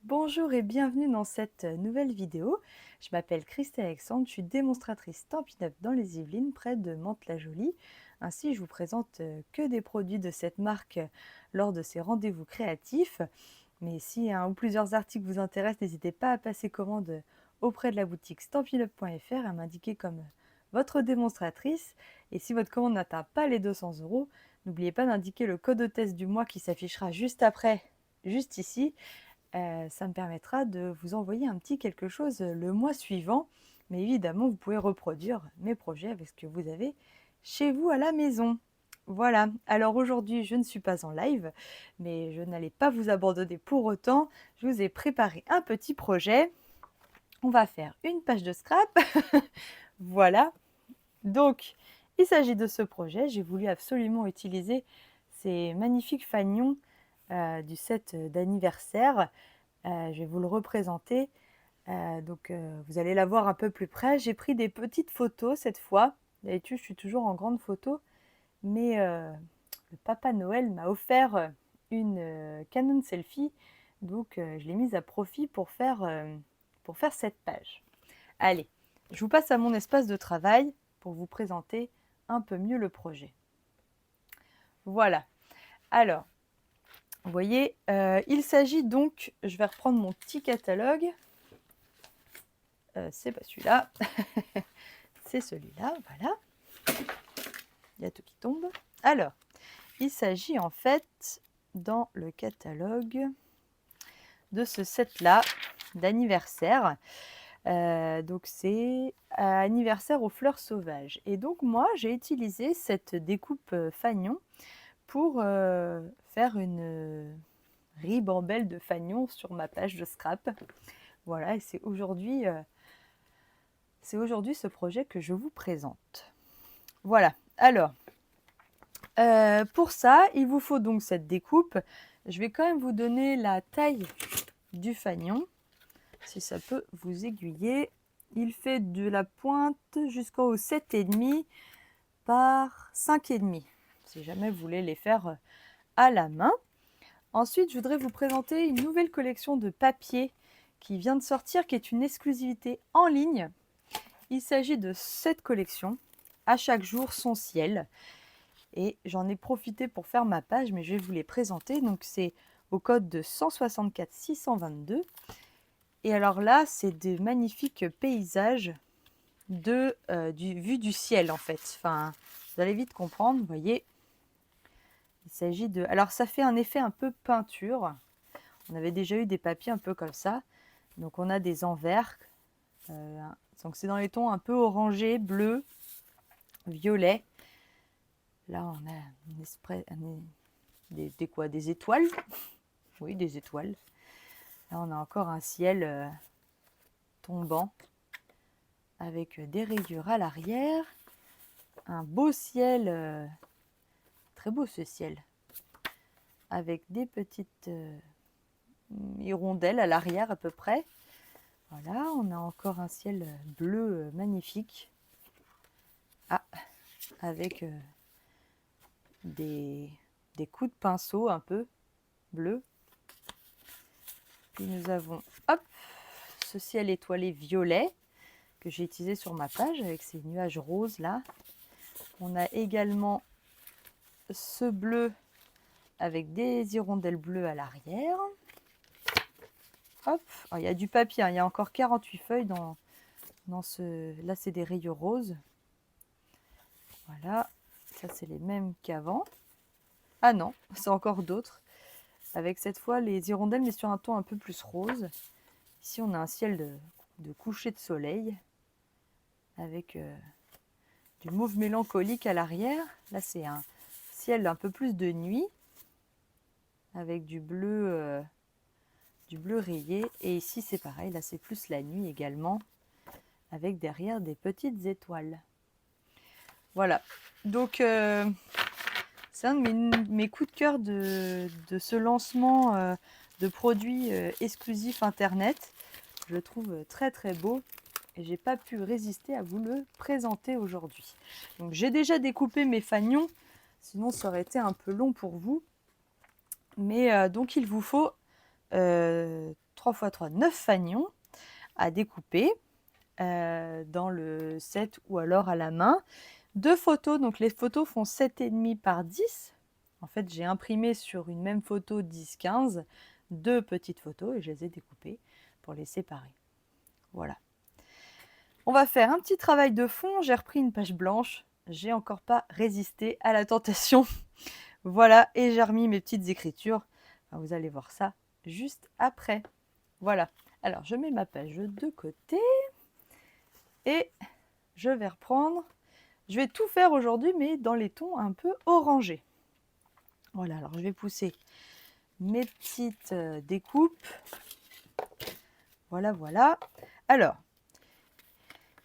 Bonjour et bienvenue dans cette nouvelle vidéo. Je m'appelle Christelle Alexandre, je suis démonstratrice Stampin' Up dans les Yvelines, près de Mantes-la-Jolie. Ainsi, je vous présente que des produits de cette marque lors de ces rendez-vous créatifs. Mais si un ou plusieurs articles vous intéressent, n'hésitez pas à passer commande auprès de la boutique stampinup.fr et à m'indiquer comme votre démonstratrice. Et si votre commande n'atteint pas les 200 €, n'oubliez pas d'indiquer le code hôtesse du mois qui s'affichera juste après, juste ici. Ça me permettra de vous envoyer un petit quelque chose le mois suivant. Mais évidemment, vous pouvez reproduire mes projets avec ce que vous avez chez vous à la maison. Voilà, alors aujourd'hui je ne suis pas en live, mais je n'allais pas vous abandonner pour autant. Je vous ai préparé un petit projet. On va faire une page de scrap. Voilà, donc il s'agit de ce projet. J'ai voulu absolument utiliser ces magnifiques fanions du set d'anniversaire. Je vais vous le représenter. Vous allez la voir un peu plus près. J'ai pris des petites photos cette fois. D'habitude, je suis toujours en grande photo, mais le Papa Noël m'a offert une Canon Selfie, donc je l'ai mise à profit pour faire cette page. Allez, je vous passe à mon espace de travail pour vous présenter un peu mieux le projet. Voilà. Alors, vous voyez, il s'agit donc, je vais reprendre mon petit catalogue. C'est pas celui-là, c'est celui-là, voilà. Il y a tout qui tombe. Alors, il s'agit en fait, dans le catalogue, de ce set-là d'anniversaire. Donc c'est anniversaire aux fleurs sauvages. Et donc moi, j'ai utilisé cette découpe fanion pour faire une ribambelle de fanion sur ma page de scrap. Voilà, et c'est aujourd'hui ce projet que je vous présente. Voilà, alors, pour ça, il vous faut donc cette découpe. Je vais quand même vous donner la taille du fanion, si ça peut vous aiguiller. Il fait de la pointe jusqu'au 7,5 par 5,5, si jamais vous voulez les faire à la main. Ensuite, je voudrais vous présenter une nouvelle collection de papier qui vient de sortir, qui est une exclusivité en ligne. Il s'agit de cette collection, à chaque jour son ciel. Et j'en ai profité pour faire ma page, mais je vais vous les présenter. Donc c'est au code de 164 622. Et alors là, c'est des magnifiques paysages vue du ciel en fait. Enfin, vous allez vite comprendre, vous voyez. Il s'agit de... Alors ça fait un effet un peu peinture. On avait déjà eu des papiers un peu comme ça. Donc on a des envers. Donc c'est dans les tons un peu orangé, bleu, violet. Là on a des étoiles. Oui, des étoiles. Là on a encore un ciel tombant avec des rayures à l'arrière. Un beau ciel, très beau ce ciel, avec des petites hirondelles à l'arrière à peu près. Voilà, on a encore un ciel bleu magnifique. Ah, avec des coups de pinceau un peu bleus. Puis nous avons, hop, ce ciel étoilé violet que j'ai utilisé sur ma page avec ces nuages roses là. On a également ce bleu avec des hirondelles bleues à l'arrière. Hop, oh, il y a du papier, hein. Il y a encore 48 feuilles dans ce... Là, c'est des rayures roses. Voilà, ça c'est les mêmes qu'avant. Ah non, c'est encore d'autres. Avec cette fois les hirondelles, mais sur un ton un peu plus rose. Ici, on a un ciel de coucher de soleil avec du mauve mélancolique à l'arrière. Là, c'est un ciel un peu plus de nuit avec du bleu rayé. Et ici, c'est pareil. Là, c'est plus la nuit également avec derrière des petites étoiles. Voilà. Donc, c'est un de mes coups de cœur de ce lancement de produits exclusifs Internet. Je le trouve très très beau et j'ai pas pu résister à vous le présenter aujourd'hui. Donc j'ai déjà découpé mes fanions, sinon ça aurait été un peu long pour vous. Mais donc il vous faut 3 3 x 3, 9 fanions à découper dans le set ou alors à la main. 2 photos, donc les photos font 7,5 par 10. En fait, j'ai imprimé sur une même photo 10-15, 2 petites photos et je les ai découpées pour les séparer. Voilà. On va faire un petit travail de fond. J'ai repris une page blanche. J'ai encore pas résisté à la tentation. Voilà, et j'ai remis mes petites écritures. Enfin, vous allez voir ça juste après. Voilà. Alors, je mets ma page de côté et je vais reprendre. Je vais tout faire aujourd'hui, mais dans les tons un peu orangés. Voilà, alors je vais pousser mes petites découpes. Voilà, voilà. Alors,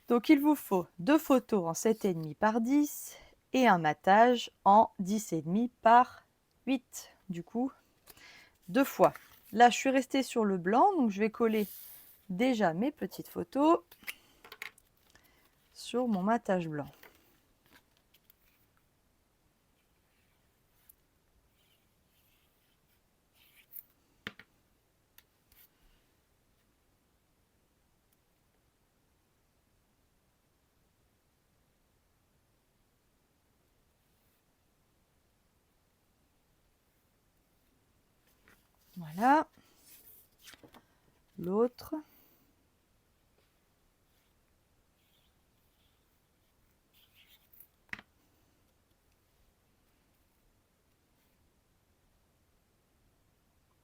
donc il vous faut 2 photos en 7,5 par 10 et un matage en 10,5 par 8. Du coup, 2 fois. Là, je suis restée sur le blanc, donc je vais coller déjà mes petites photos sur mon matage blanc. Voilà. L'autre.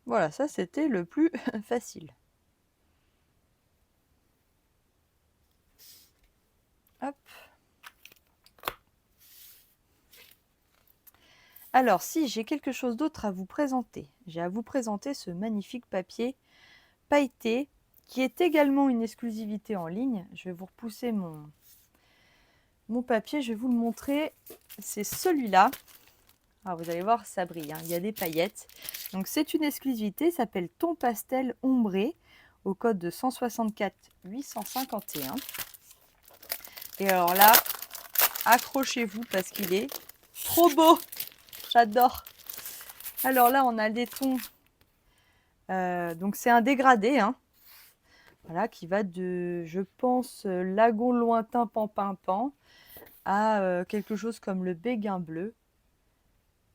Voilà, ça c'était le plus facile. Hop. Alors, si j'ai quelque chose d'autre à vous présenter, j'ai à vous présenter ce magnifique papier pailleté qui est également une exclusivité en ligne. Je vais vous repousser mon papier, je vais vous le montrer. C'est celui-là. Alors, vous allez voir, ça brille, hein. Il y a des paillettes. Donc, c'est une exclusivité, ça s'appelle Ton Pastel Ombré au code de 164 851. Et alors là, accrochez-vous parce qu'il est trop beau. J'adore. Alors là, on a des tons. Donc c'est un dégradé, hein. Voilà, qui va de, je pense, lagon lointain pan à quelque chose comme le béguin bleu.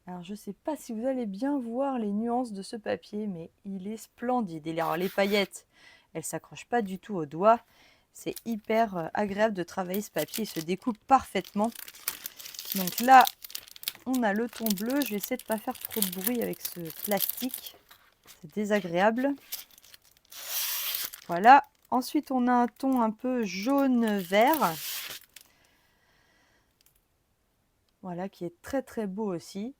Alors je ne sais pas si vous allez bien voir les nuances de ce papier, mais il est splendide. Et alors les paillettes, elles ne s'accrochent pas du tout au doigt. C'est hyper agréable de travailler ce papier, il se découpe parfaitement. Donc là, on a le ton bleu. Je vais essayer de ne pas faire trop de bruit avec ce plastique. C'est désagréable. Voilà. Ensuite, on a un ton un peu jaune-vert. Voilà, qui est très très beau aussi.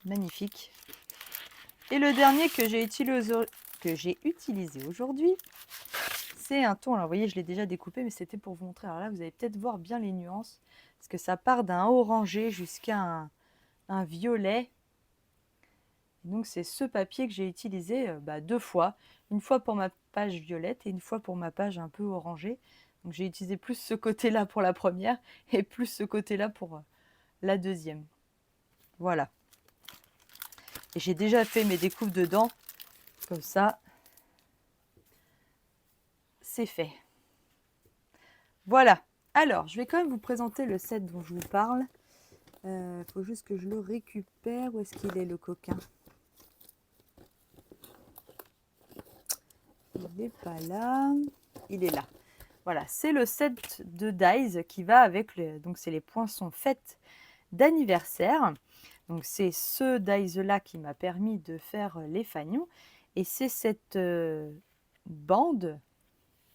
Magnifique. Et le dernier que j'ai utilisé aujourd'hui, c'est un ton. Alors, vous voyez, je l'ai déjà découpé, mais c'était pour vous montrer. Alors là, vous allez peut-être voir bien les nuances, parce que ça part d'un orangé jusqu'à un violet. Et donc, c'est ce papier que j'ai utilisé 2 fois. Une fois pour ma page violette et une fois pour ma page un peu orangée. Donc, j'ai utilisé plus ce côté-là pour la première et plus ce côté-là pour la deuxième. Voilà. Et j'ai déjà fait mes découpes dedans. Comme ça, c'est fait. Voilà. Alors, je vais quand même vous présenter le set dont je vous parle. Il faut juste que je le récupère. Où est-ce qu'il est, le coquin? Il n'est pas là. Il est là. Voilà, c'est le set de dies qui va avec donc c'est les poinçons fêtes d'anniversaire. Donc c'est ce dies là qui m'a permis de faire les fanions et c'est cette bande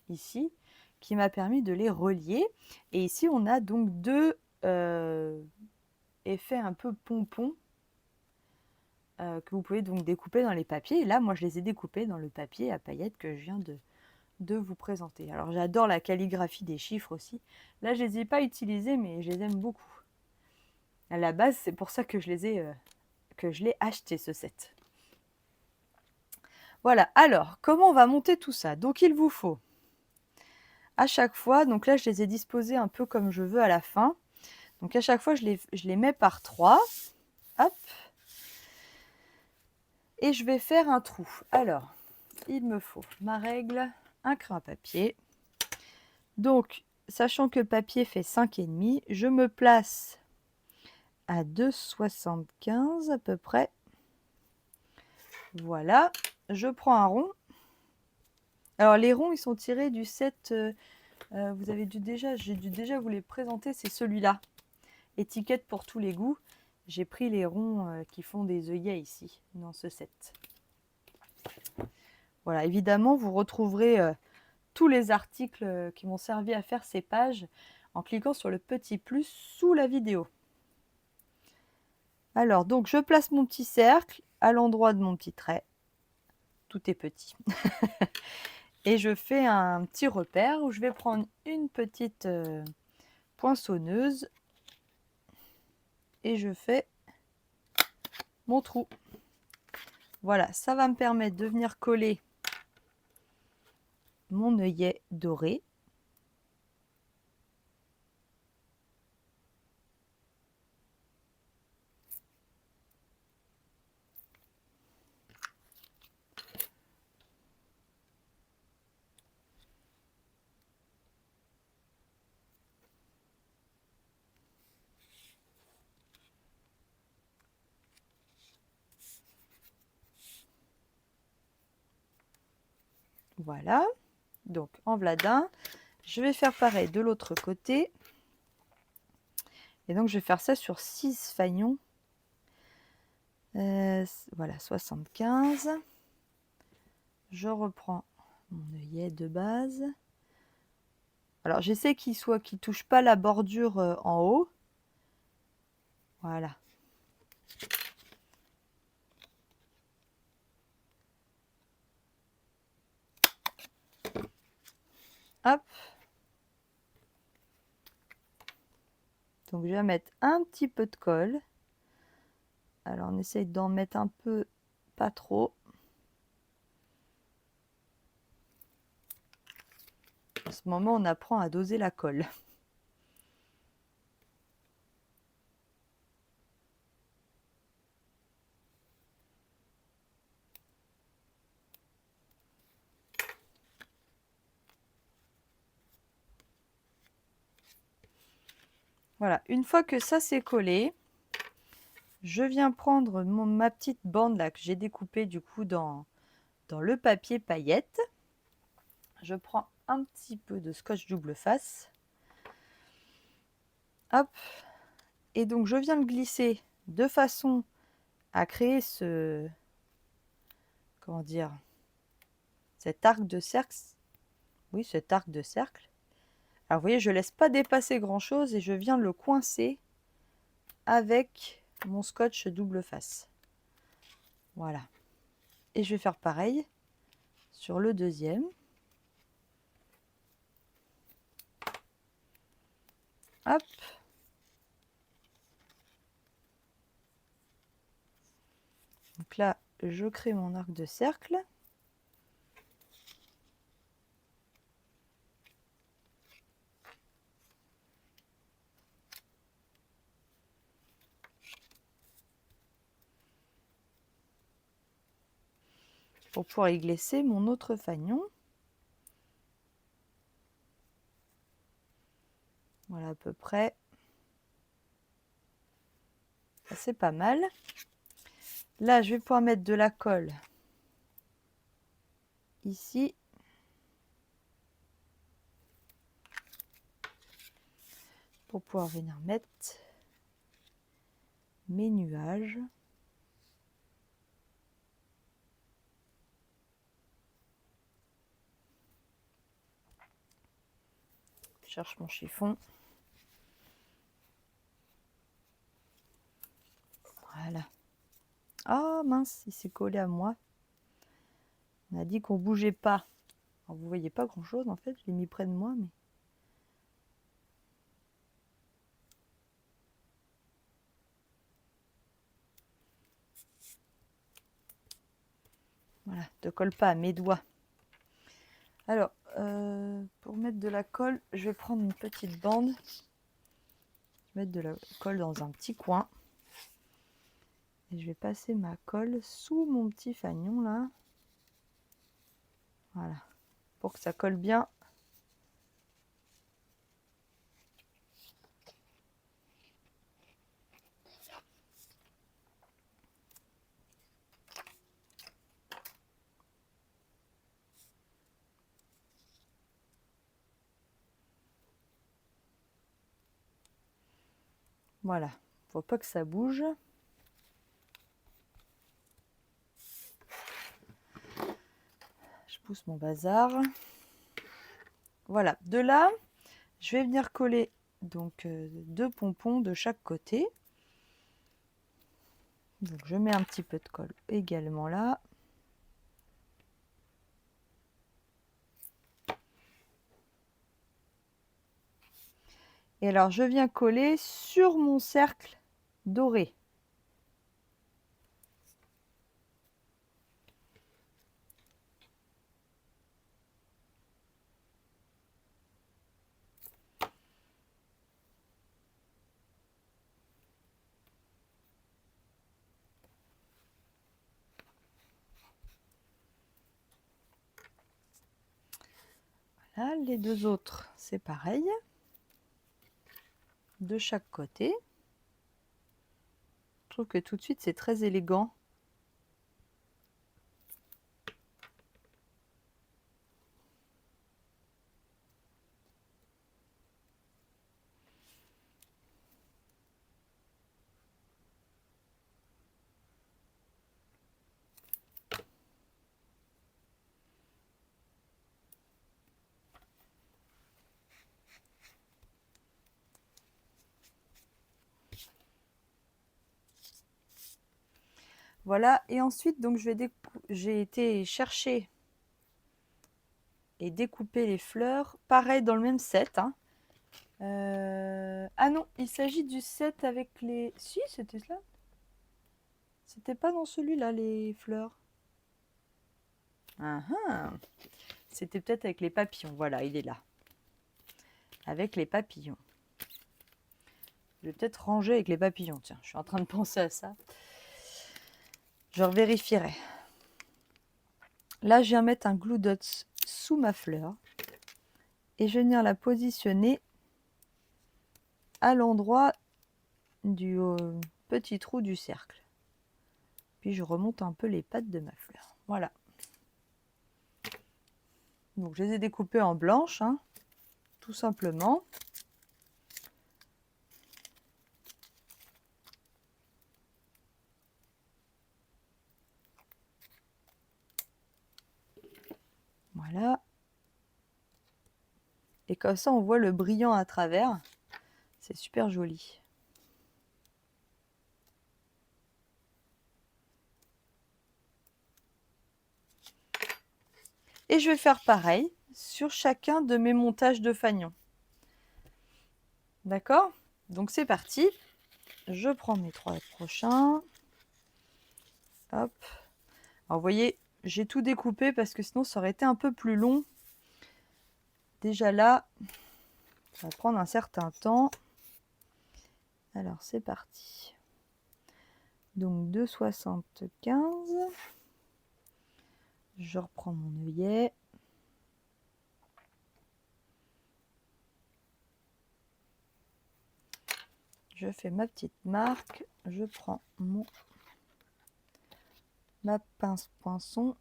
ici qui m'a permis de les relier. Et ici on a donc 2 effets un peu pompons que vous pouvez donc découper dans les papiers. Et là moi je les ai découpés dans le papier à paillettes que je viens de vous présenter. Alors j'adore la calligraphie des chiffres aussi. Là je ne les ai pas utilisés mais je les aime beaucoup. À la base c'est pour ça que je l'ai acheté ce set. Voilà, alors comment on va monter tout ça? Donc il vous faut à chaque fois, donc là je les ai disposés un peu comme je veux à la fin. Donc à chaque fois je les mets par 3. Hop. Et je vais faire un trou. Alors, il me faut ma règle, un crayon à papier. Donc, sachant que le papier fait 5,5, je me place à 2,75 à peu près. Voilà, je prends un rond. Alors, les ronds, ils sont tirés du set, vous avez dû déjà, j'ai dû déjà vous les présenter, c'est celui-là. Étiquette pour tous les goûts. J'ai pris les ronds qui font des œillets ici, dans ce set. Voilà, évidemment, vous retrouverez tous les articles qui m'ont servi à faire ces pages en cliquant sur le petit plus sous la vidéo. Alors, donc, je place mon petit cercle à l'endroit de mon petit trait. Tout est petit. Et je fais un petit repère où je vais prendre une petite poinçonneuse et je fais mon trou. Voilà, ça va me permettre de venir coller mon œillet doré. Voilà, donc en voilà. Je vais faire pareil de l'autre côté. Et donc, je vais faire ça sur 6 fanions. Voilà, 75. Je reprends mon œillet de base. Alors, j'essaie qu'il ne touche pas la bordure en haut. Voilà. Hop. Donc, je vais mettre un petit peu de colle. Alors, on essaye d'en mettre un peu, pas trop. En ce moment, on apprend à doser la colle. Voilà, une fois que ça c'est collé, je viens prendre ma petite bande là que j'ai découpée du coup dans le papier paillette. Je prends un petit peu de scotch double face. Hop. Et donc je viens le glisser de façon à créer ce, comment dire, cet arc de cercle. Oui, cet arc de cercle. Alors vous voyez, je ne laisse pas dépasser grand chose et je viens le coincer avec mon scotch double face. Voilà. Et je vais faire pareil sur le deuxième. Hop. Donc là, je crée mon arc de cercle. Pour pouvoir y glisser mon autre fanion. Voilà à peu près. C'est pas mal. Là, je vais pouvoir mettre de la colle ici. Pour pouvoir venir mettre mes nuages. Je cherche mon chiffon. Voilà. Ah mince, il s'est collé à moi. On a dit qu'on bougeait pas. Alors, vous voyez pas grand chose en fait, je l'ai mis près de moi, mais. Voilà, ne colle pas à mes doigts. Alors, pour mettre de la colle, je vais prendre une petite bande. Je vais mettre de la colle dans un petit coin. Et je vais passer ma colle sous mon petit fanion là. Voilà, pour que ça colle bien. Voilà, faut pas que ça bouge. Je pousse mon bazar. Voilà, de là, je vais venir coller donc 2 pompons de chaque côté. Donc je mets un petit peu de colle également là. Et alors je viens coller sur mon cercle doré. Voilà, les deux autres, c'est pareil. De chaque côté. Je trouve que tout de suite, c'est très élégant. Voilà, et ensuite, donc j'ai été chercher et découper les fleurs. Pareil, dans le même set. Hein. Ah non, il s'agit du set avec les... Si, c'était cela. C'était pas dans celui-là, les fleurs. Ah, ah. C'était peut-être avec les papillons. Voilà, il est là. Avec les papillons. Je vais peut-être ranger avec les papillons. Tiens, je suis en train de penser à ça. Je revérifierai. Là, je viens mettre un glue dots sous ma fleur. Et je vais venir la positionner à l'endroit du petit trou du cercle. Puis je remonte un peu les pattes de ma fleur. Voilà. Donc je les ai découpées en blanches, hein, tout simplement. Voilà. Et comme ça, on voit le brillant à travers. C'est super joli. Et je vais faire pareil sur chacun de mes montages de fanion. D'accord? Donc c'est parti. Je prends mes 3 prochains. Hop. Alors vous voyez, j'ai tout découpé parce que sinon ça aurait été un peu plus long. Déjà là, ça va prendre un certain temps. Alors c'est parti. Donc 2,75. Je reprends mon œillet. Je fais ma petite marque. Je prends ma pince poinçon.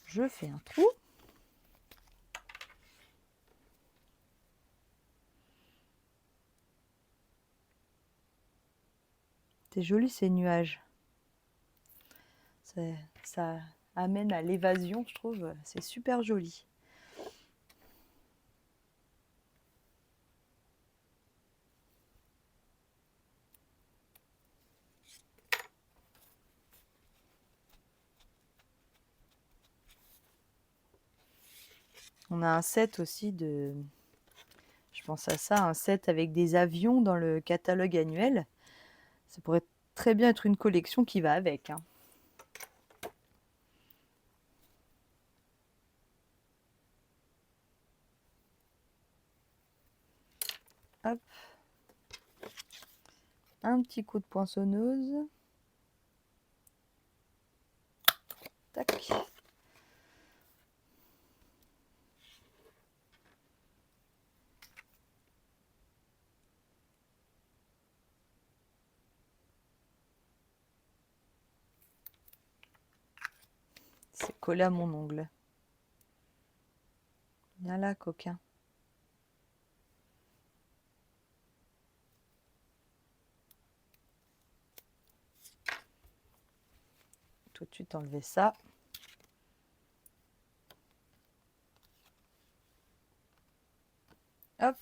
Je fais un trou. C'est joli ces nuages. Ça amène à l'évasion, je trouve. C'est super joli. On a un set aussi de... Je pense à ça, un set avec des avions dans le catalogue annuel. Ça pourrait très bien être une collection qui va avec. Hein. Hop. Un petit coup de poinçonneuse. Tac. C'est collé à mon ongle. Viens là, coquin. Tout de suite enlever ça. Hop.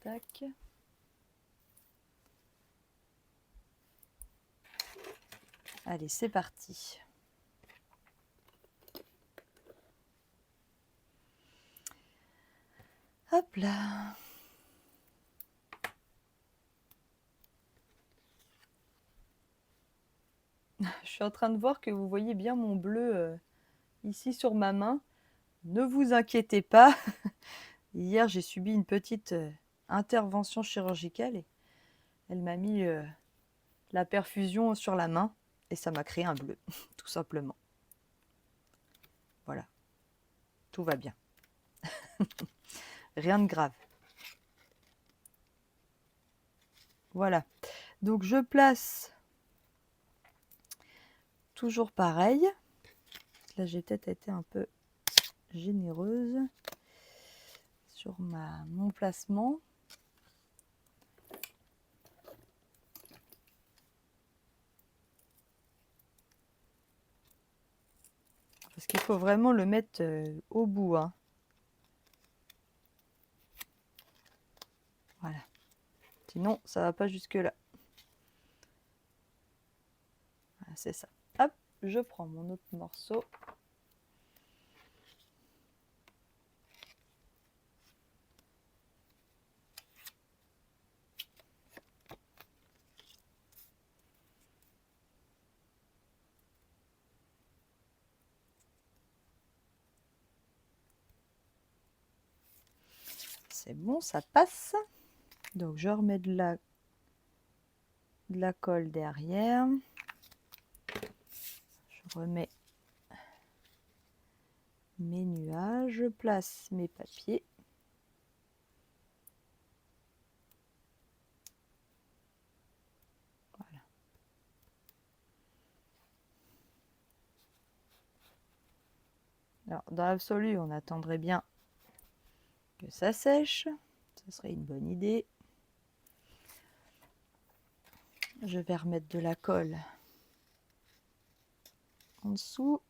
Tac. Allez, c'est parti. Hop là. Je suis en train de voir que vous voyez bien mon bleu ici sur ma main. Ne vous inquiétez pas. Hier, j'ai subi une petite intervention chirurgicale et elle m'a mis la perfusion sur la main et ça m'a créé un bleu, tout simplement. Voilà. Tout va bien. Rien de grave. Voilà. Donc, je place toujours pareil. Là, j'ai peut-être été un peu généreuse sur mon placement. Parce qu'il faut vraiment le mettre au bout. Hein. Voilà. Sinon, ça va pas jusque-là. Voilà, c'est ça. Hop, je prends mon autre morceau. C'est bon, ça passe. Donc, je remets de la colle derrière. Je remets mes nuages. Je place mes papiers. Voilà. Alors, dans l'absolu, on attendrait bien que ça sèche. Ce serait une bonne idée. Je vais remettre de la colle en dessous.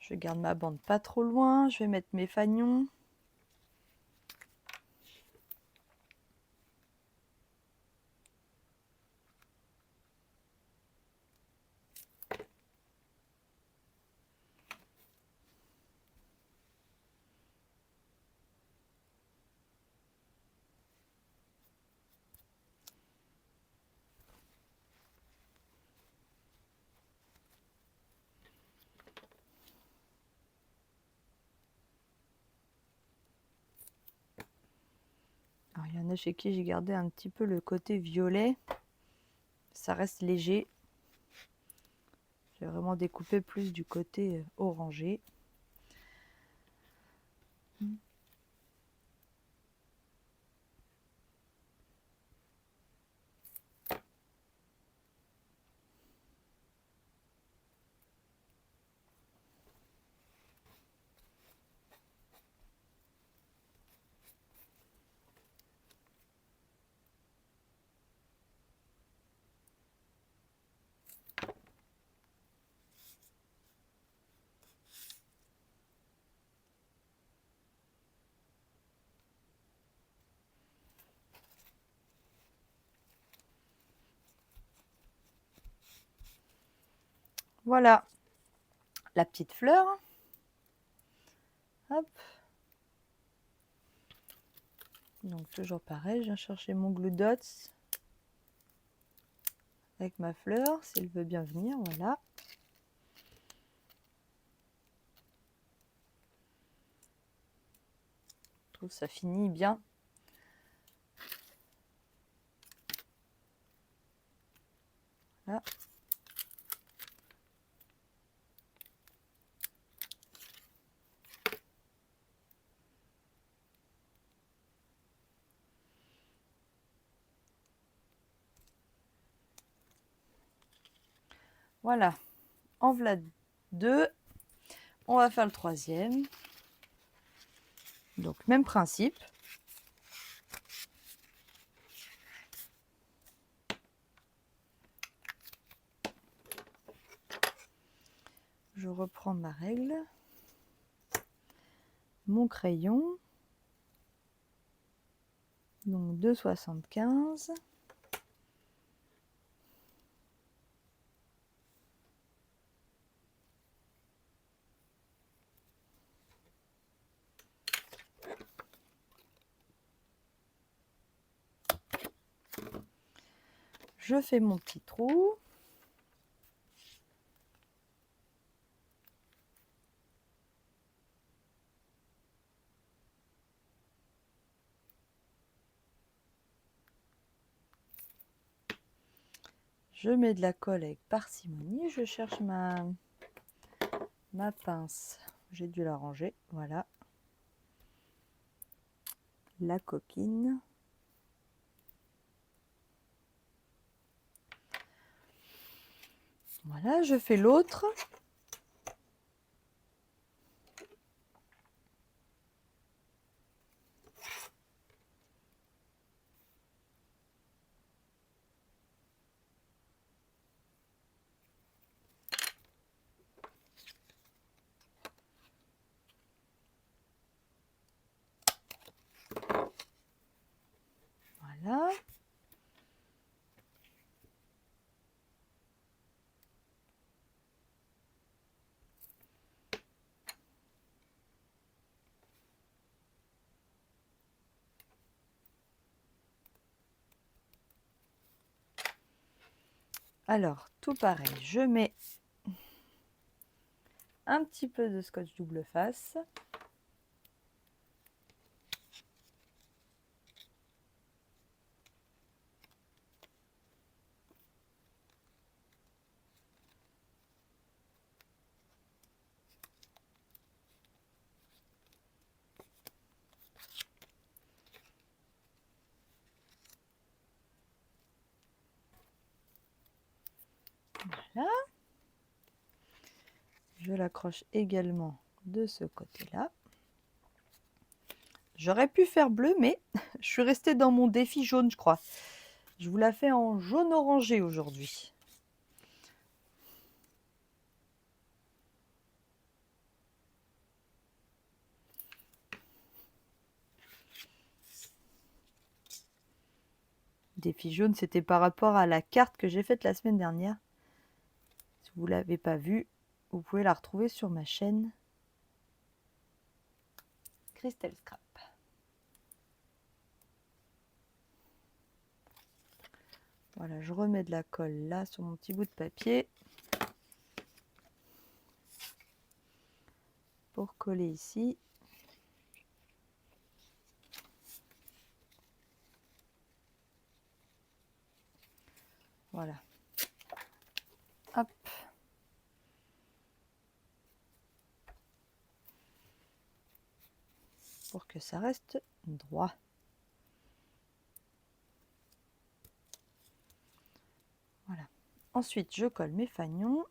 Je garde ma bande pas trop loin. Je vais mettre mes fanions. Alors, il y en a chez qui j'ai gardé un petit peu le côté violet. Ça reste léger. J'ai vraiment découpé plus du côté orangé. Voilà. la petite fleur. Hop. Donc toujours pareil, je viens chercher mon glue dots avec ma fleur, s'il veut bien venir, voilà. Je trouve que ça finit bien. Voilà. Voilà, en voilà 2. On va faire le 3e. Donc même principe. Je reprends ma règle, mon crayon, donc 2,75. Je fais mon petit trou. Je mets de la colle avec parcimonie. Je cherche ma pince. J'ai dû la ranger. Voilà. La coquine. Voilà, je fais l'autre. Voilà. Alors, tout pareil, je mets un petit peu de scotch double face. Voilà. Je l'accroche également de ce côté-là. J'aurais pu faire bleu, mais je suis restée dans mon défi jaune, je crois. Je vous la fais en jaune orangé aujourd'hui. Défi jaune, c'était par rapport à la carte que j'ai faite la semaine dernière. Si vous ne l'avez pas vue, vous pouvez la retrouver sur ma chaîne Crystal Scrap. Voilà, je remets de la colle là sur mon petit bout de papier pour coller ici. Voilà. Hop. Pour que ça reste droit. Voilà. Ensuite, je colle mes fanions.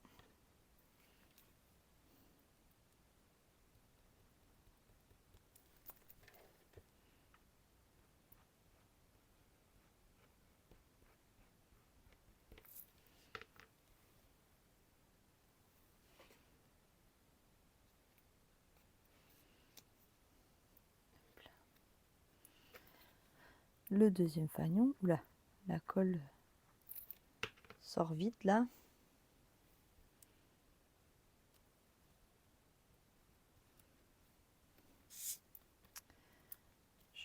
Le deuxième fanion. Oula, la colle sort vite là.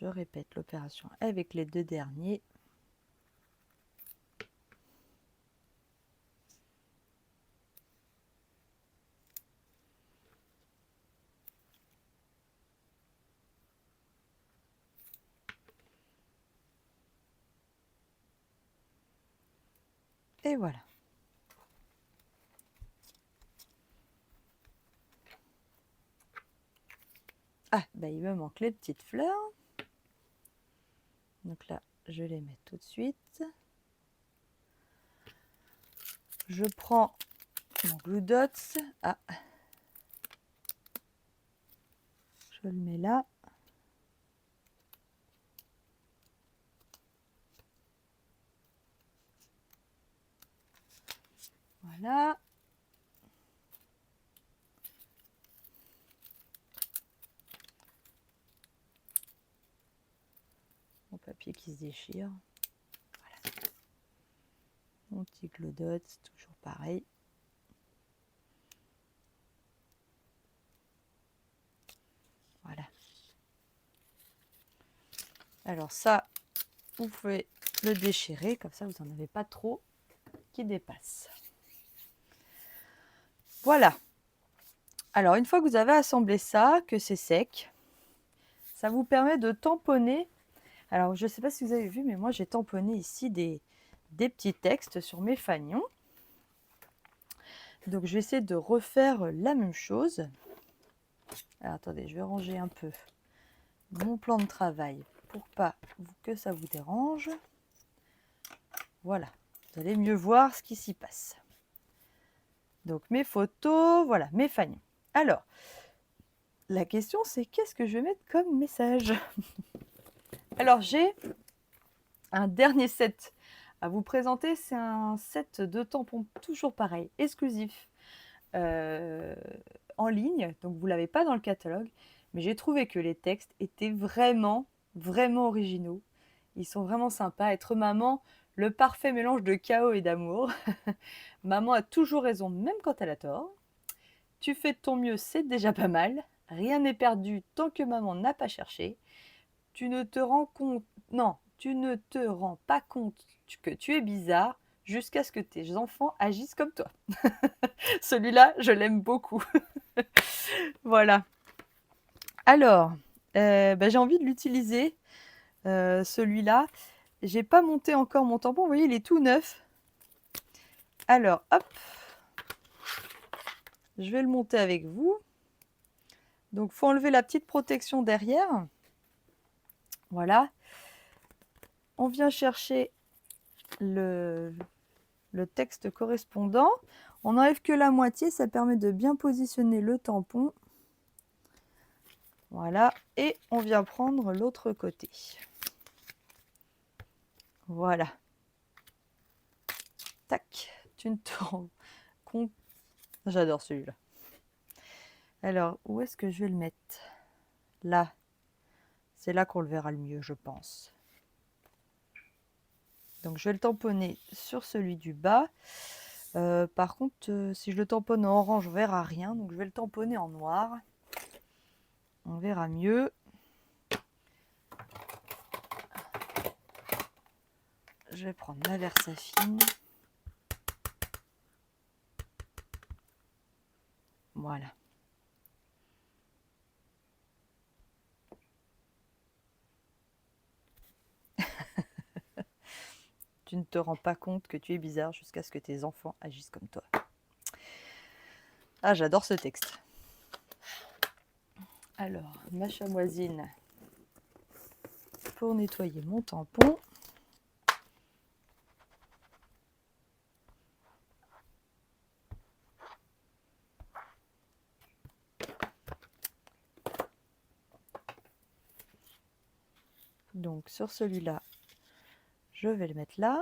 Je répète l'opération avec les 2 derniers. Et voilà. Ah, bah il me manque les petites fleurs. Donc là, je les mets tout de suite. Je prends mon Glue Dots. Ah, je le mets là. Voilà. Mon papier qui se déchire. Voilà. Mon petit Glue Dots, toujours pareil. Voilà. Alors ça, vous pouvez le déchirer, comme ça vous n'en avez pas trop qui dépassent. Voilà. Alors une fois que vous avez assemblé ça, que c'est sec, ça vous permet de tamponner. Alors je ne sais pas si vous avez vu, mais moi j'ai tamponné ici des petits textes sur mes fanions. Donc je vais essayer de refaire la même chose. Alors attendez, je vais ranger un peu mon plan de travail pour pas que ça vous dérange. Voilà, vous allez mieux voir ce qui s'y passe. Donc mes photos, voilà, mes fanions. Alors, la question c'est qu'est-ce que je vais mettre comme message? Alors j'ai un dernier set à vous présenter, c'est un set de tampons toujours pareil, exclusif en ligne, donc vous ne l'avez pas dans le catalogue, mais j'ai trouvé que les textes étaient vraiment originaux. Ils sont vraiment sympas. Être maman, le parfait mélange de chaos et d'amour. Maman a toujours raison, même quand elle a tort. Tu fais de ton mieux, c'est déjà pas mal. Rien n'est perdu tant que maman n'a pas cherché. Tu ne te rends compte... Non, tu ne te rends pas compte que tu es bizarre jusqu'à ce que tes enfants agissent comme toi. Celui-là, je l'aime beaucoup. Voilà. Alors, j'ai envie de l'utiliser, celui-là. J'ai pas monté encore mon tampon. Vous voyez, il est tout neuf. Alors, hop. Je vais le monter avec vous. Donc, il faut enlever la petite protection derrière. Voilà. On vient chercher le texte correspondant. On n'enlève que la moitié. Ça permet de bien positionner le tampon. Voilà. Et on vient prendre l'autre côté. Voilà. Tac. Tu ne te rends compte. J'adore celui-là. Alors, où est-ce que je vais le mettre? Là. C'est là qu'on le verra le mieux, je pense. Donc, je vais le tamponner sur celui du bas. Par contre, si je le tamponne en orange, on ne verra rien. Donc, je vais le tamponner en noir. On verra mieux. Je vais prendre ma Versafine. Voilà. Tu ne te rends pas compte que tu es bizarre jusqu'à ce que tes enfants agissent comme toi. Ah, j'adore ce texte. Alors, ma chamoisine pour nettoyer mon tampon. Donc, sur celui-là, je vais le mettre là.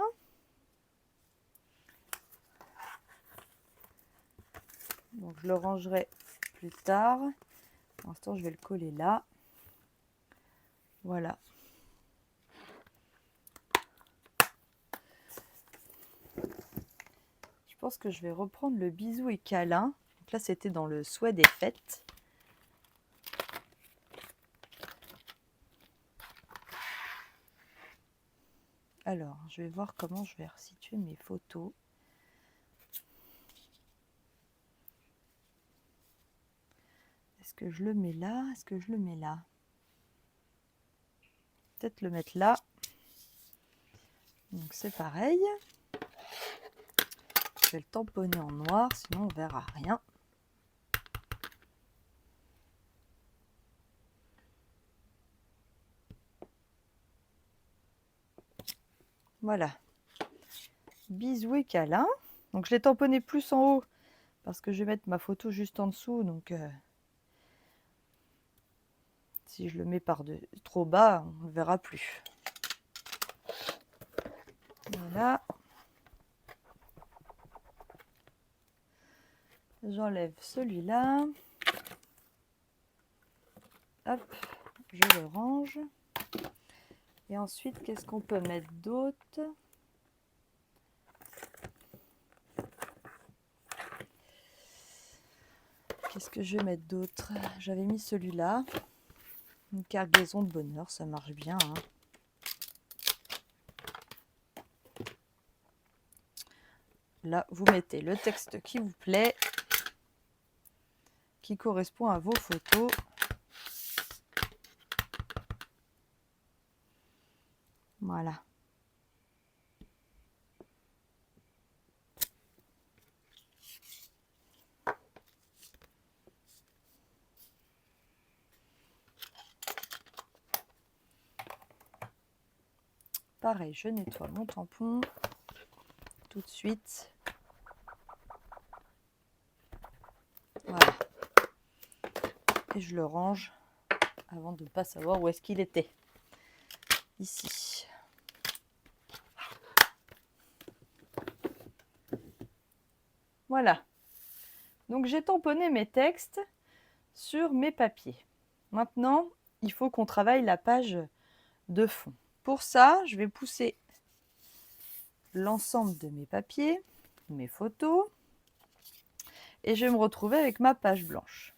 Donc je le rangerai plus tard. Pour l'instant, je vais le coller là. Voilà. Je pense que je vais reprendre le bisou et câlin. Donc là, c'était dans le souhait des fêtes. Alors, je vais voir comment je vais resituer mes photos. Est-ce que je le mets là? Est-ce que je le mets là? Peut-être le mettre là. Donc c'est pareil. Je vais le tamponner en noir, sinon on verra rien. Voilà. Bisous et câlins. Donc je l'ai tamponné plus en haut parce que je vais mettre ma photo juste en dessous. Donc si je le mets trop bas, on ne verra plus. Voilà. J'enlève celui-là. Hop, je le range. Et ensuite, qu'est-ce qu'on peut mettre d'autre? Qu'est-ce que je vais mettre d'autre? J'avais mis celui-là. Une cargaison de bonheur, ça marche bien. Hein. Là, vous mettez le texte qui vous plaît, qui correspond à vos photos. Voilà. Pareil, je nettoie mon tampon tout de suite. Voilà. Et je le range avant de ne pas savoir où est-ce qu'il était. Ici. Voilà. Donc j'ai tamponné mes textes sur mes papiers. Maintenant, il faut qu'on travaille la page de fond. Pour ça, je vais pousser l'ensemble de mes papiers, mes photos, et je vais me retrouver avec ma page blanche.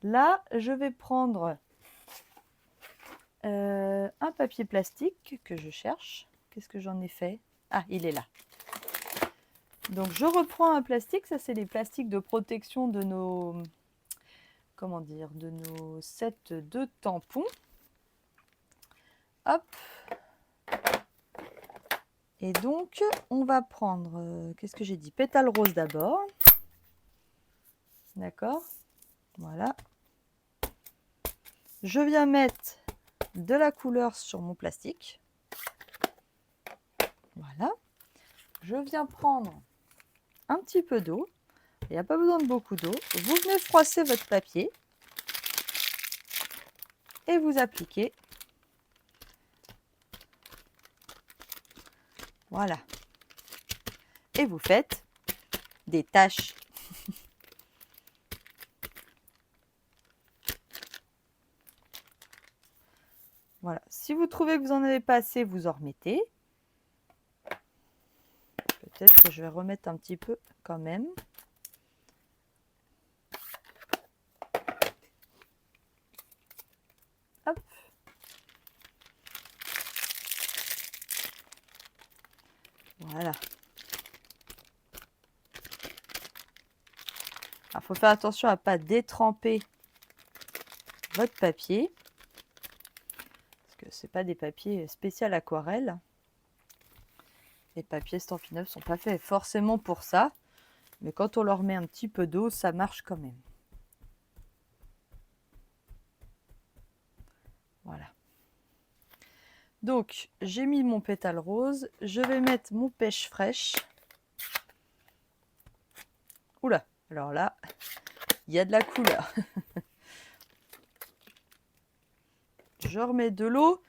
Là, je vais prendre un papier plastique que je cherche. Qu'est-ce que j'en ai fait? Ah, il est là. Donc, je reprends un plastique. Ça, c'est les plastiques de protection de nos, comment dire, de nos sets de tampons. Hop. Et donc, on va prendre, qu'est-ce que j'ai dit? Pétale rose d'abord. D'accord? Voilà. Je viens mettre de la couleur sur mon plastique. Voilà. Je viens prendre un petit peu d'eau. Il n'y a pas besoin de beaucoup d'eau. Vous venez froisser votre papier et vous appliquez. Voilà. Et vous faites des taches. Voilà. Si vous trouvez que vous n'en avez pas assez, vous en remettez. Peut-être que je vais remettre un petit peu quand même. Hop. Voilà. Il faut faire attention à ne pas détremper votre papier. Parce que ce n'est pas des papiers spéciaux aquarelle. Les papiers Stampin' Up! Sont pas faits forcément pour ça. Mais quand on leur met un petit peu d'eau, ça marche quand même. Voilà. Donc, j'ai mis mon pétale rose. Je vais mettre mon pêche fraîche. Oula, alors là, il y a de la couleur. Je remets de l'eau.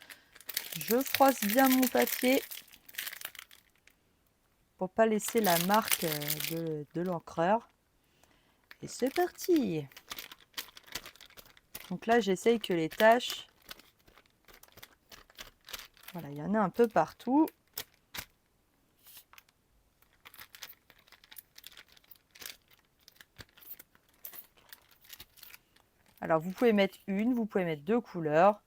Je froisse bien mon papier pour pas laisser la marque de l'encreur. Et c'est parti. Donc là, j'essaye que les taches... Voilà, il y en a un peu partout. Alors, vous pouvez mettre une, vous pouvez mettre deux couleurs.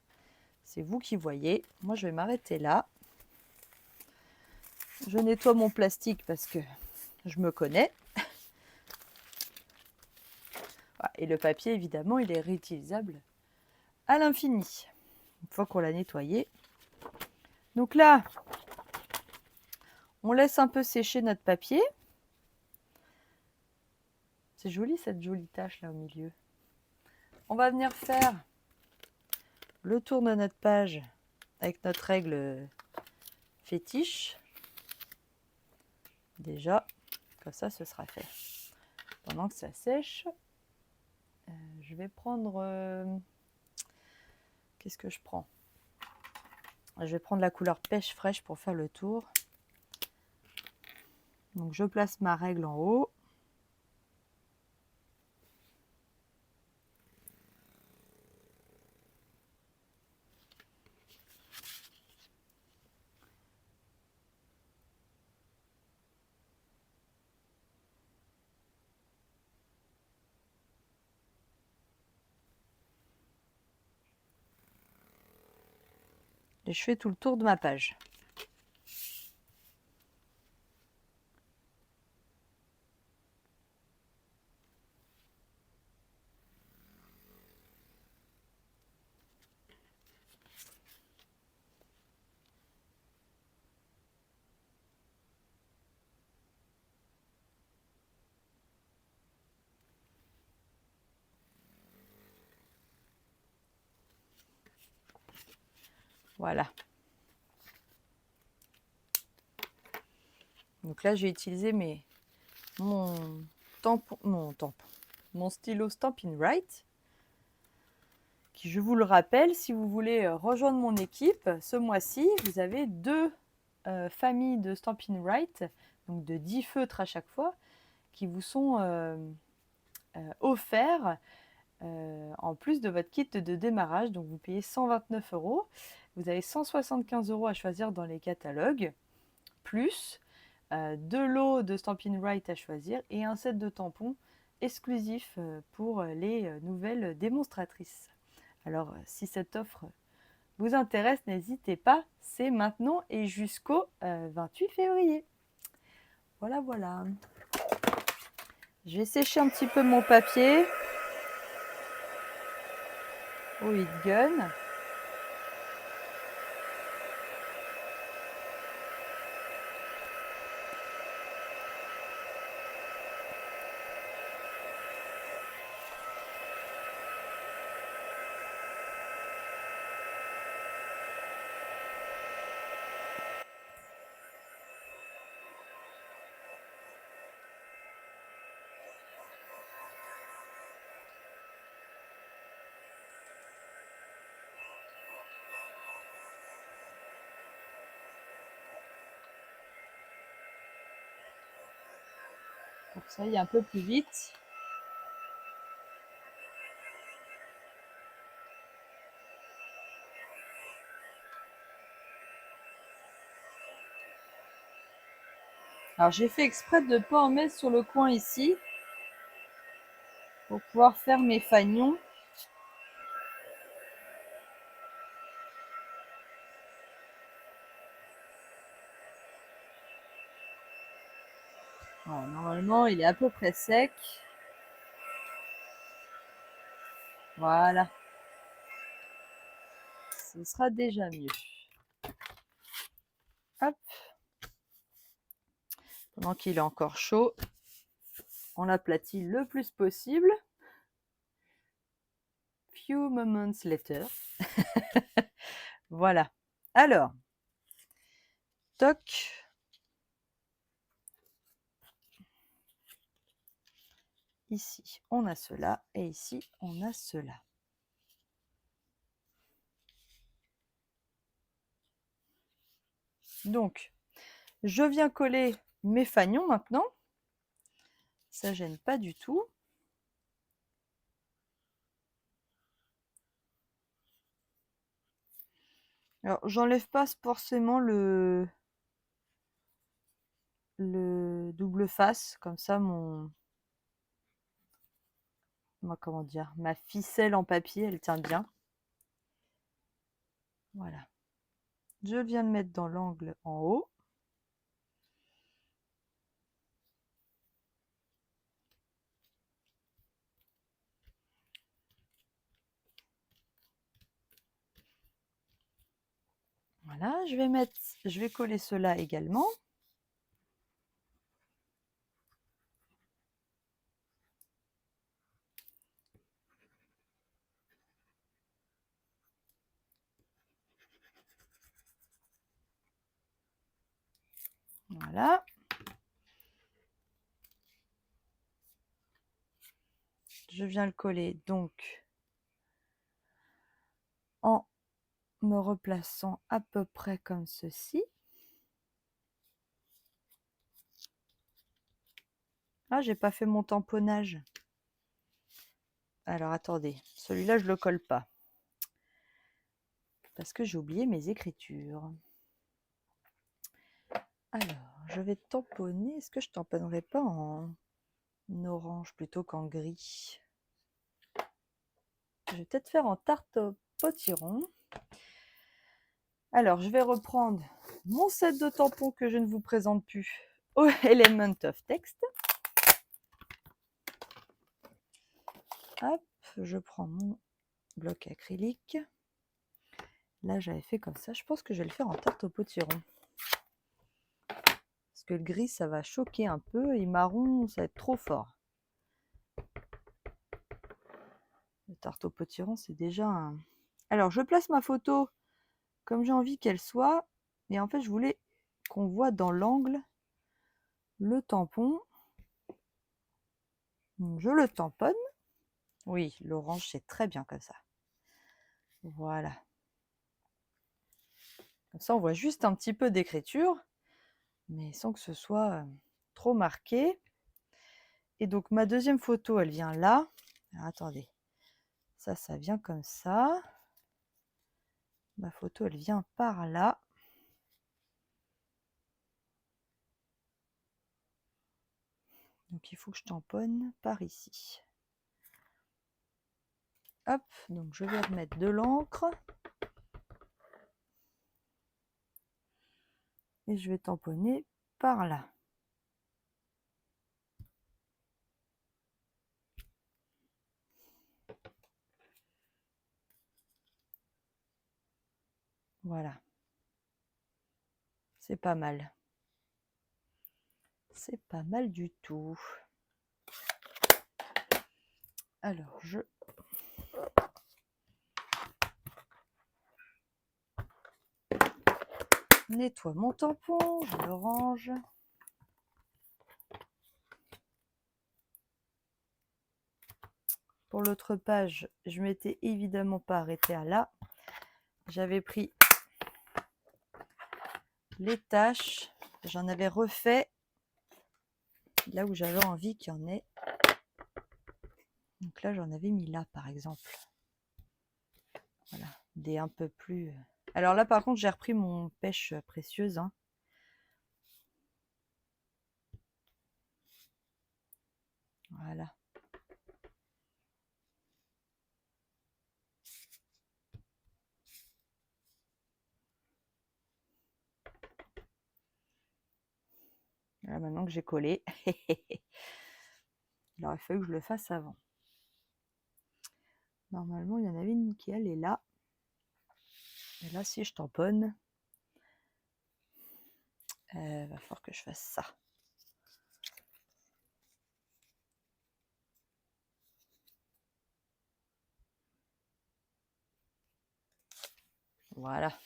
C'est vous qui voyez. Moi, je vais m'arrêter là. je nettoie mon plastique parce que je me connais. Et le papier, évidemment, il est réutilisable à l'infini, une fois qu'on l'a nettoyé. Donc là, on laisse un peu sécher notre papier. C'est joli cette jolie tache là au milieu. On va venir faire le tour de notre page avec notre règle fétiche. Déjà, comme ça, ce sera fait. Pendant que ça sèche, je vais prendre... qu'est-ce que je prends? Je vais prendre la couleur pêche fraîche pour faire le tour. Donc je place ma règle en haut. Et je fais tout le tour de ma page. Voilà. Donc là, j'ai utilisé mon stylo Stampin' Write, qui, je vous le rappelle, si vous voulez rejoindre mon équipe, ce mois-ci, vous avez 2 familles de Stampin' Write, donc de 10 feutres à chaque fois, qui vous sont offerts en plus de votre kit de démarrage. Donc vous payez 129 €. Vous avez 175 € à choisir dans les catalogues, plus 2 lots de Stampin' Write à choisir et un set de tampons exclusif pour les nouvelles démonstratrices. Alors si cette offre vous intéresse, n'hésitez pas, c'est maintenant et jusqu'au 28 février. Voilà, voilà. Je vais sécher un petit peu mon papier au heat gun. Pour que ça aille un peu plus vite. Alors j'ai fait exprès de ne pas en mettre sur le coin ici, pour pouvoir faire mes fanions. Voilà, normalement il est à peu près sec. Voilà. Ce sera déjà mieux. Hop. Pendant qu'il est encore chaud, on l'aplatit le plus possible. Few moments later. Voilà. Alors, toc. Ici, on a cela et ici, on a cela. Donc, je viens coller mes fanions maintenant. Ça gêne pas du tout. Alors, j'enlève pas forcément le double face, comme ça comment dire, ma ficelle en papier, elle tient bien. Voilà. Je viens le mettre dans l'angle en haut. Voilà, je vais coller cela également. Voilà. Je viens le coller donc en me replaçant à peu près comme ceci. Ah, j'ai pas fait mon tamponnage. Alors attendez, celui-là je le colle pas parce que j'ai oublié mes écritures. Alors, je vais tamponner. Est-ce que je tamponnerai pas en orange plutôt qu'en gris? Je vais peut-être faire en tarte au potiron. Alors, je vais reprendre mon set de tampons que je ne vous présente plus au Element of Text. Hop, je prends mon bloc acrylique. Là, j'avais fait comme ça. Je pense que je vais le faire en tarte au potiron. Parce que le gris, ça va choquer un peu. Et marron, ça va être trop fort. Le tarte au potiron, c'est déjà un... Alors, je place ma photo comme j'ai envie qu'elle soit. Et en fait, je voulais qu'on voit dans l'angle le tampon. Je le tamponne. Oui, l'orange, c'est très bien comme ça. Voilà. Comme ça, on voit juste un petit peu d'écriture, mais sans que ce soit trop marqué. Et donc, ma deuxième photo, elle vient là. Alors, attendez. Ça vient comme ça. Ma photo, elle vient par là. Donc, il faut que je tamponne par ici. Hop, donc je vais remettre de l'encre. Et je vais tamponner par là. Voilà. C'est pas mal. C'est pas mal du tout. Alors, je nettoie mon tampon, je le range. Pour l'autre page, je m'étais évidemment pas arrêtée à là. J'avais pris les taches, j'en avais refait là où j'avais envie qu'il y en ait. Donc là, j'en avais mis là, par exemple. Voilà, des un peu plus... Alors là, par contre, j'ai repris mon pêche précieuse. Hein. Voilà. Là, maintenant que j'ai collé, il aurait fallu que je le fasse avant. Normalement, il y en avait une qui elle est là. Et là, si je tamponne, va falloir que je fasse ça. Voilà,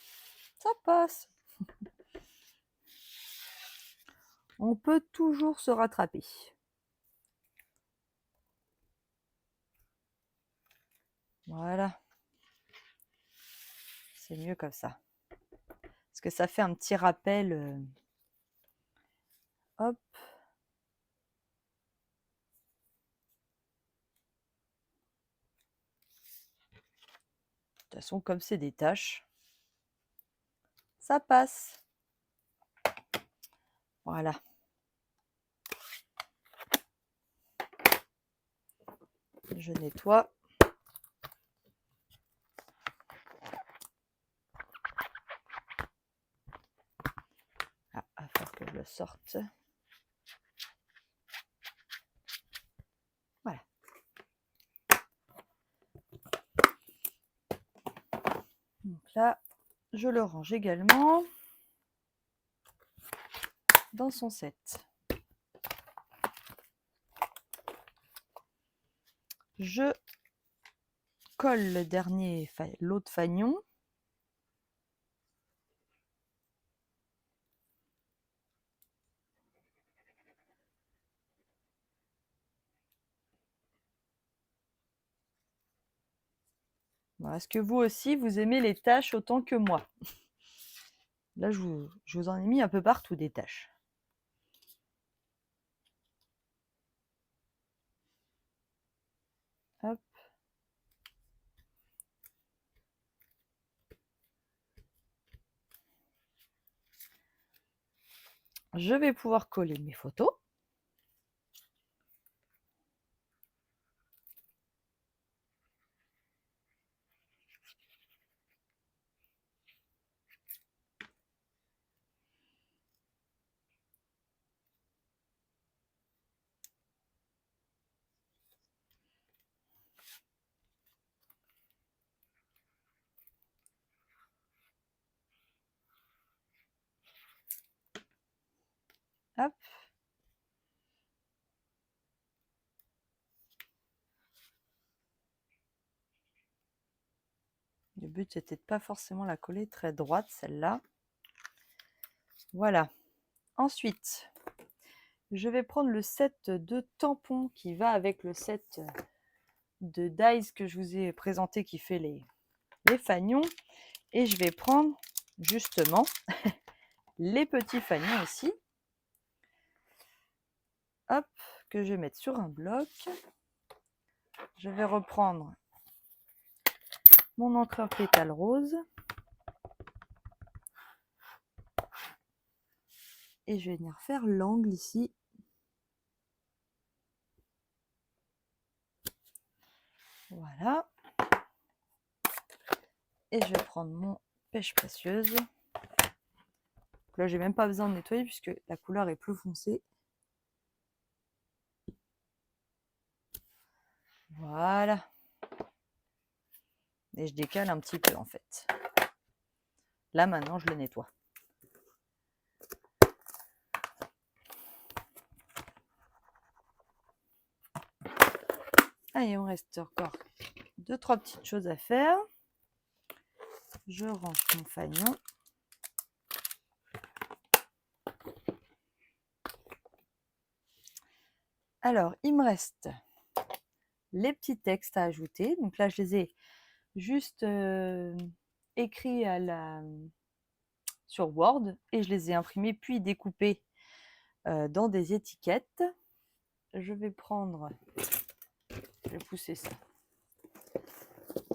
ça passe. On peut toujours se rattraper. Voilà. C'est mieux comme ça. Parce que ça fait un petit rappel. Hop. De toute façon, comme c'est des tâches, ça passe. Voilà. Je nettoie. Ah, il va falloir que je le sorte. Voilà. Donc là, je le range également dans son set. Je colle le dernier, l'autre fanion. Voilà. Est-ce que vous aussi, vous aimez les taches autant que moi? Là, je vous en ai mis un peu partout des taches. Hop. Je vais pouvoir coller mes photos. Hop. Le but, c'était de pas forcément la coller très droite, celle-là. Voilà. Ensuite, je vais prendre le set de tampons qui va avec le set de dies que je vous ai présenté qui fait les fanions. Et je vais prendre justement les petits fanions ici. Hop, que je vais mettre sur un bloc. Je vais reprendre mon encreur pétale rose. Et je vais venir faire l'angle ici. Voilà. Et je vais prendre mon pêche précieuse. Donc là, j'ai même pas besoin de nettoyer puisque la couleur est plus foncée. Voilà. Et je décale un petit peu en fait. Là maintenant, je le nettoie. Ah, et on reste encore 2-3 petites choses à faire. Je range mon fanion. Alors, il me reste les petits textes à ajouter. Donc là, je les ai juste écrits sur Word et je les ai imprimés puis découpés dans des étiquettes. Je vais prendre, je vais pousser ça,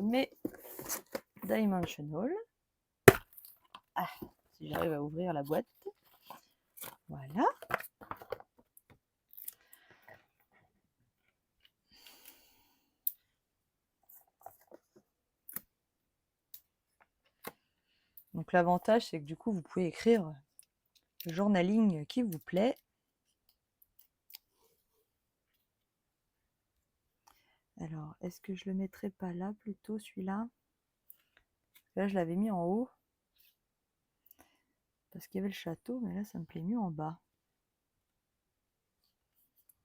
mes Dimensional. Ah, si j'arrive à ouvrir la boîte. Voilà. Donc l'avantage, c'est que du coup, vous pouvez écrire le journaling qui vous plaît. Alors, est-ce que je le mettrais pas là plutôt, celui-là? Là, je l'avais mis en haut. Parce qu'il y avait le château, mais là, ça me plaît mieux en bas.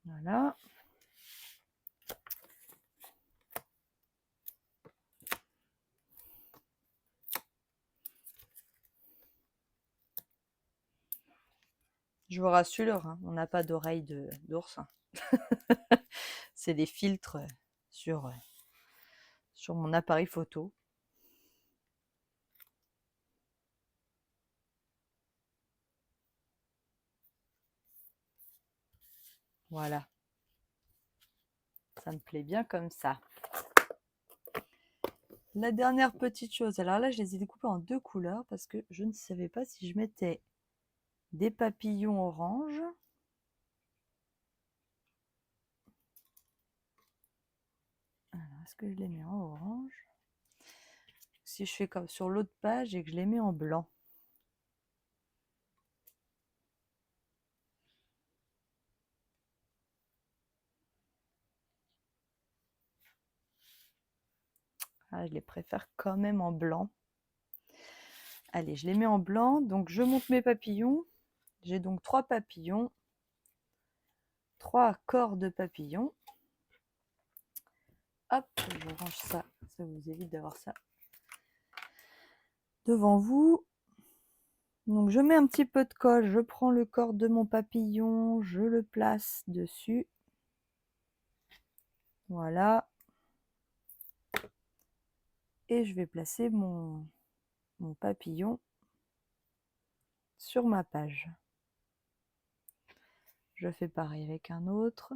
Voilà. Je vous rassure, hein, on n'a pas d'oreille d'ours. Hein. C'est des filtres sur mon appareil photo. Voilà. Ça me plaît bien comme ça. La dernière petite chose, alors là, je les ai découpés en 2 couleurs parce que je ne savais pas si je mettais des papillons orange. Alors, est-ce que je les mets en orange? Si je fais comme sur l'autre page et que je les mets en blanc. Ah, je les préfère quand même en blanc. Allez, je les mets en blanc. Donc, je monte mes papillons. J'ai donc 3 papillons. 3 corps de papillons. Hop, je range ça. Ça vous évite d'avoir ça devant vous. Donc, je mets un petit peu de colle. Je prends le corps de mon papillon. Je le place dessus. Voilà. Et je vais placer mon papillon sur ma page. Je fais pareil avec un autre.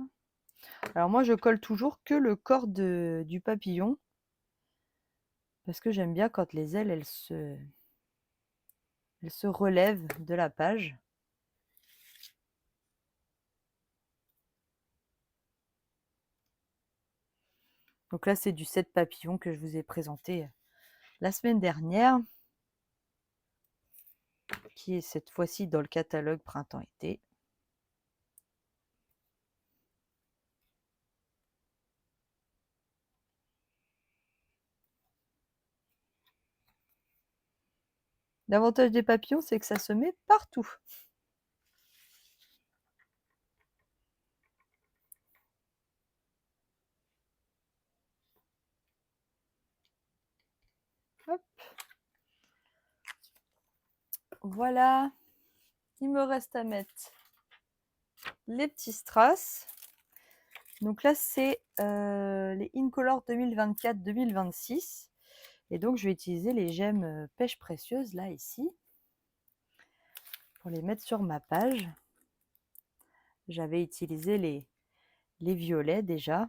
Alors moi, je colle toujours que le corps du papillon parce que j'aime bien quand les ailes, elles se relèvent de la page. Donc là, c'est du set papillon que je vous ai présenté la semaine dernière, qui est cette fois-ci dans le catalogue printemps-été. L'avantage des papillons, c'est que ça se met partout. Hop. Voilà. Il me reste à mettre les petits strass. Donc là, c'est les Incolor 2024-2026. Et donc, je vais utiliser les gemmes pêche précieuse, là, ici, pour les mettre sur ma page. J'avais utilisé les violets déjà.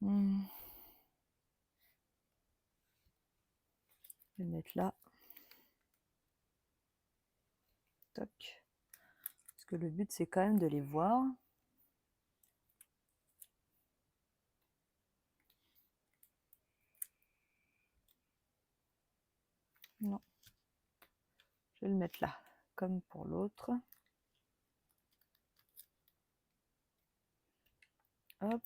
Je vais mettre là. Toc. Parce que le but, c'est quand même de les voir. Non. Je vais le mettre là, comme pour l'autre. Hop.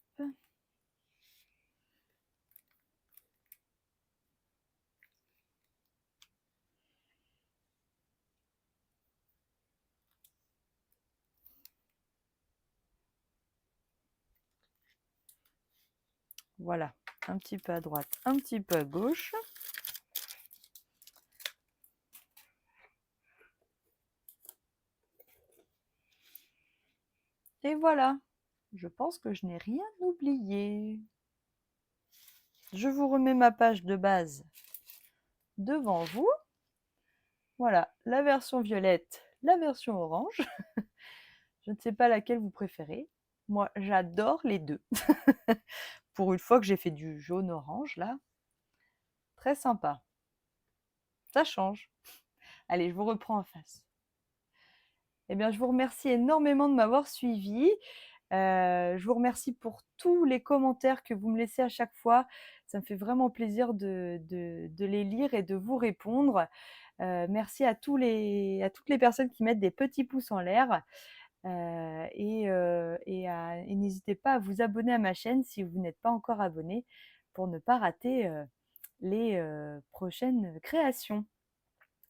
Voilà, un petit peu à droite, un petit peu à gauche. Et voilà, je pense que je n'ai rien oublié. Je vous remets ma page de base devant vous. Voilà, la version violette, la version orange. Je ne sais pas laquelle vous préférez. Moi, j'adore les deux. Pour une fois que j'ai fait du jaune-orange, là. Très sympa. Ça change. Allez, je vous reprends en face. Eh bien, je vous remercie énormément de m'avoir suivi. Je vous remercie pour tous les commentaires que vous me laissez à chaque fois. Ça me fait vraiment plaisir de les lire et de vous répondre. Merci à toutes les personnes qui mettent des petits pouces en l'air. Et n'hésitez pas à vous abonner à ma chaîne si vous n'êtes pas encore abonné pour ne pas rater les prochaines créations.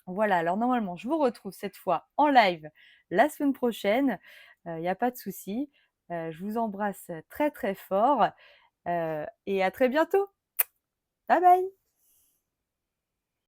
Voilà, alors normalement, je vous retrouve cette fois en live la semaine prochaine. Il n'y a pas de souci. Je vous embrasse très très fort et à très bientôt. Bye bye.